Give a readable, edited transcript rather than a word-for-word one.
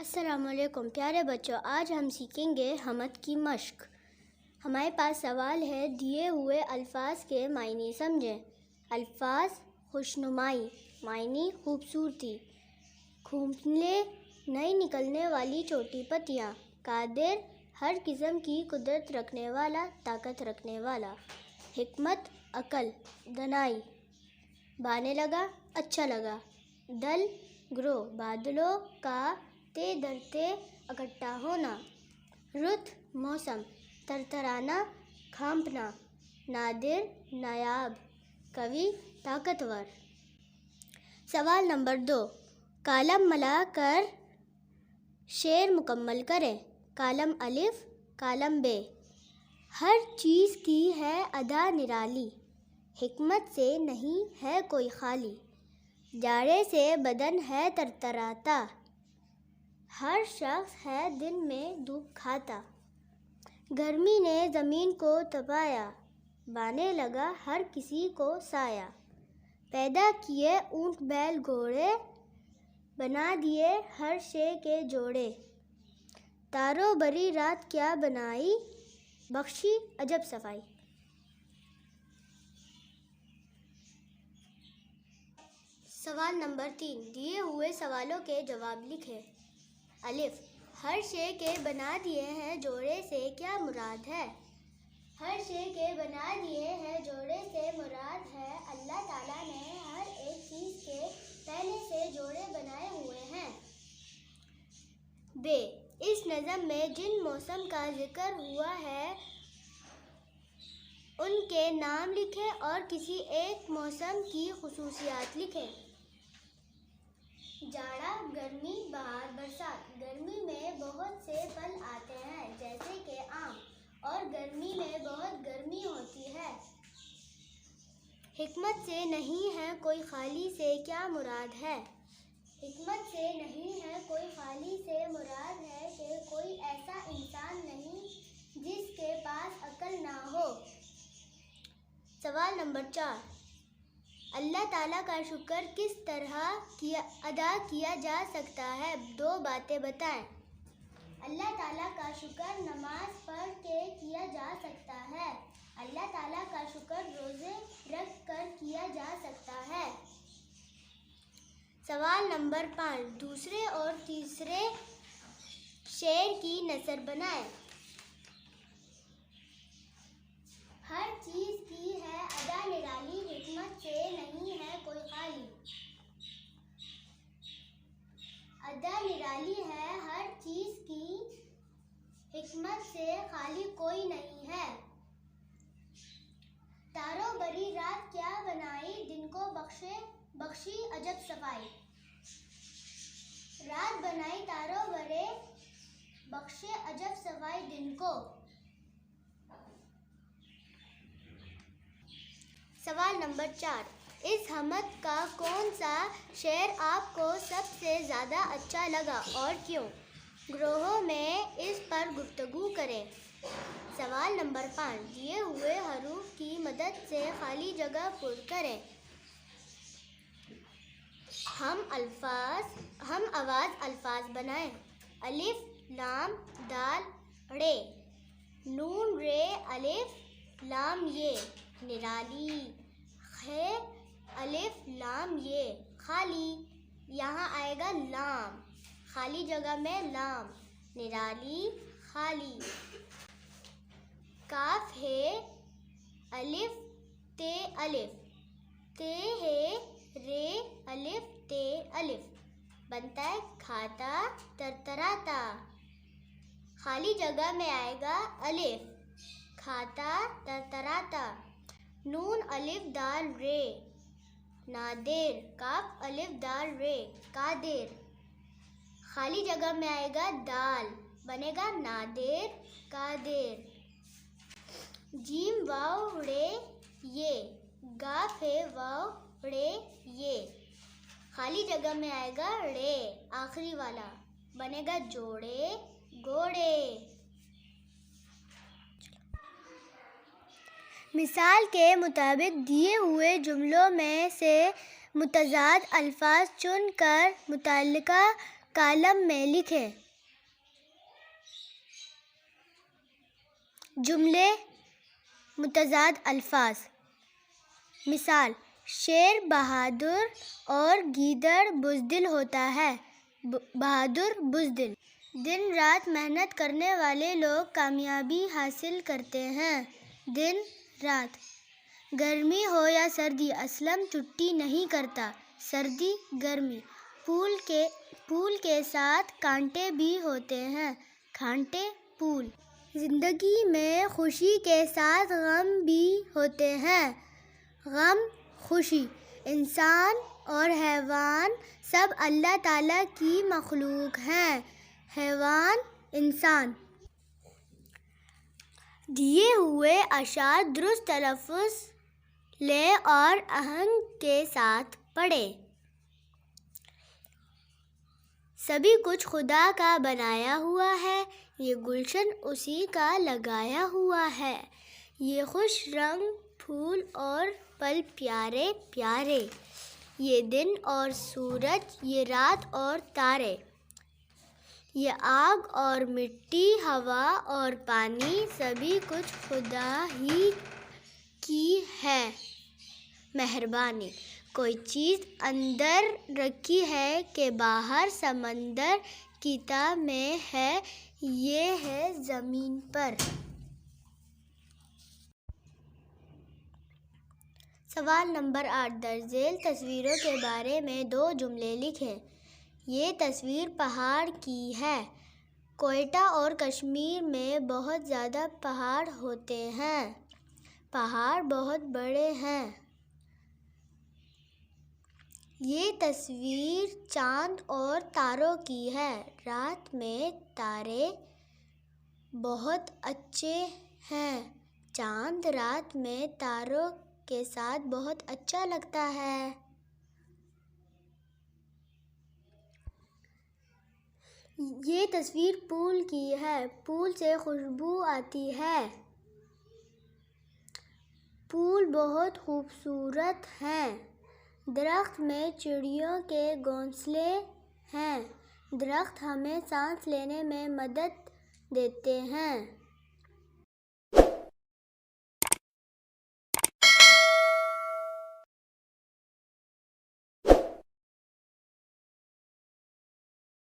السلام علیکم پیارے بچوں، آج ہم سیکھیں گے حمد کی مشق۔ ہمارے پاس سوال ہے، دیے ہوئے الفاظ کے معنی سمجھیں۔ الفاظ: خوشنمائی، معنی خوبصورتی، کھوپنے نہیں نکلنے والی چھوٹی پتیاں، قادر ہر قسم کی قدرت رکھنے والا، طاقت رکھنے والا، حکمت عقل، دانائی، بانے لگا اچھا لگا، دل گروہ بادلوں کا تے درتے اکٹھا ہونا، رت موسم، ترترانا کھانپنا، نادر نایاب، قوی طاقتور۔ سوال نمبر 2، کالم ملا کر شعر مکمل کریں۔ کالم الف، کالم ب۔ ہر چیز کی ہے ادا نرالی، حکمت سے نہیں ہے کوئی خالی، جاڑے سے بدن ہے ترتراتا، ہر شخص ہے دن میں دھوپ کھاتا، گرمی نے زمین کو تپایا، بانے لگا ہر کسی کو سایہ، پیدا کیے اونٹ بیل گھوڑے، بنا دیے ہر شے کے جوڑے، تاروں بھری رات کیا بنائی، بخشی عجب صفائی۔ سوال نمبر 3، دیے ہوئے سوالوں کے جواب لکھیں۔ الف، ہر شے کے بنا دیے ہیں جوڑے سے کیا مراد ہے؟ ہر شے کے بنا دیے ہیں جوڑے سے مراد ہے اللہ تعالیٰ نے ہر ایک چیز کے پہلے سے جوڑے بنائے ہوئے ہیں۔ ب، اس نظم میں جن موسم کا ذکر ہوا ہے ان کے نام لکھیں اور کسی ایک موسم کی خصوصیات لکھیں۔ جاڑا، گرمی، بہار، برسات۔ گرمی میں بہت سے پھل آتے ہیں جیسے کہ آم، اور گرمی میں بہت گرمی ہوتی ہے۔ حکمت سے نہیں ہے کوئی خالی سے کیا مراد ہے؟ حکمت سے نہیں ہے کوئی خالی سے مراد ہے کہ کوئی ایسا انسان نہیں جس کے پاس عقل نہ ہو۔ سوال نمبر 4، اللہ تعالیٰ کا شکر کس طرح ادا کیا جا سکتا ہے؟ 2 باتیں بتائیں۔ اللہ تعالیٰ کا شکر نماز پڑھ کے کیا جا سکتا ہے۔ اللہ تعالیٰ کا شکر روزے رکھ کر کیا جا سکتا ہے۔ سوال نمبر 5، دوسرے اور تیسرے شعر کی نثر بنائیں۔ ہر چیز کی ہے ادا نرالی، حکمت سے نہیں ہے کوئی خالی۔ ادا نرالی ہے ہر چیز کی، حکمت سے خالی کوئی نہیں ہے۔ تاروں بھری رات کیا بنائی، دن کو بخشی عجب صفائی۔ رات بنائی تاروں بھرے، بخشے عجب صفائی دن کو۔ سوال نمبر 4، اس حمد کا کون سا شعر آپ کو سب سے زیادہ اچھا لگا اور کیوں؟ گروہوں میں اس پر گفتگو کریں۔ سوال نمبر 5، دیے ہوئے حروف کی مدد سے خالی جگہ پر کریں۔ ہم آواز الفاظ بنائیں۔ الف، لام، دال، ڑ، نون، ر، الف لام ی، نرالی، خ، الف لام ی، خالی، یہاں آئے گا لام، خالی جگہ میں لام، نرالی، خالی۔ کاف ہے الف ت الف، ت ہے ر الف ت الف، بنتا ہے کھاتا ترتراتا، خالی جگہ میں آئے گا الف، کھاتا ترتراتا۔ نون الف دال ر، نادر، کاف الف دال ر، قادر، خالی جگہ میں آئے گا دال، بنے گا نادر قادر۔ جیم واو ڑ ی، گاف ہے واو ڑ ی، خالی جگہ میں آئے گا ڑ آخری والا، بنے گا جوڑے گھوڑے۔ مثال کے مطابق دیے ہوئے جملوں میں سے متضاد الفاظ چن کر متعلقہ کالم میں لکھیں۔ جملے متضاد الفاظ۔ مثال: شیر بہادر اور گیدڑ بزدل ہوتا ہے۔ بہادر، بزدل۔ دن رات محنت کرنے والے لوگ کامیابی حاصل کرتے ہیں۔ دن رات۔ گرمی ہو یا سردی، اسلم چھٹی نہیں کرتا۔ سردی، گرمی۔ پھول کے ساتھ کانٹے بھی ہوتے ہیں۔ کانٹے، پھول۔ زندگی میں خوشی کے ساتھ غم بھی ہوتے ہیں۔ غم، خوشی۔ انسان اور حیوان سب اللہ تعالیٰ کی مخلوق ہیں۔ حیوان، انسان۔ دیے ہوئے اشعار درست تلفظ لیں اور آہنگ کے ساتھ پڑھیں۔ سبھی کچھ خدا کا بنایا ہوا ہے، یہ گلشن اسی کا لگایا ہوا ہے، یہ خوش رنگ پھول اور پھل پیارے پیارے، یہ دن اور سورج، یہ رات اور تارے، یہ آگ اور مٹی، ہوا اور پانی، سبھی کچھ خدا ہی کی ہے مہربانی۔ کوئی چیز اندر رکھی ہے کہ باہر سمندر کی تہ میں ہے، یہ ہے زمین پر۔ سوال نمبر 8، درج ذیل تصویروں کے بارے میں 2 جملے لکھیں۔ یہ تصویر پہاڑ کی ہے۔ کوئٹہ اور کشمیر میں بہت زیادہ پہاڑ ہوتے ہیں۔ پہاڑ بہت بڑے ہیں۔ یہ تصویر چاند اور تاروں کی ہے۔ رات میں تارے بہت اچھے ہیں۔ چاند رات میں تاروں کے ساتھ بہت اچھا لگتا ہے۔ یہ تصویر پھول کی ہے۔ پھول سے خوشبو آتی ہے۔ پھول بہت خوبصورت ہیں۔ درخت میں چڑیوں کے گھونسلے ہیں۔ درخت ہمیں سانس لینے میں مدد دیتے ہیں۔